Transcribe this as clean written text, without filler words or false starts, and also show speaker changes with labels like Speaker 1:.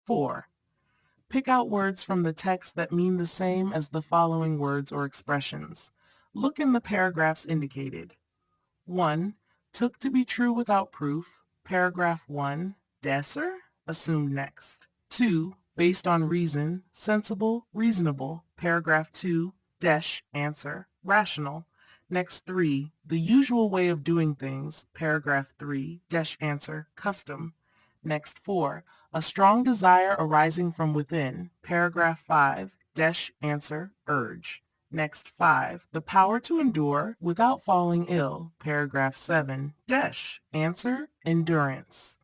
Speaker 1: 4. Pick out words from the text that mean the same as the following words or expressions. Look in the paragraphs indicated. 1. Took to be true without proof. Paragraph 1. Desser? Assume next. 2. Based on reason. Sensible, reasonable. Paragraph 2. Answer. Rational. Next 3. The usual way of doing things. Paragraph 3. Answer. Custom. Next 4. A strong desire arising from within. Paragraph 5. Answer. Urge. Next 5. The power to endure without falling ill. Paragraph 7. Answer. Endurance.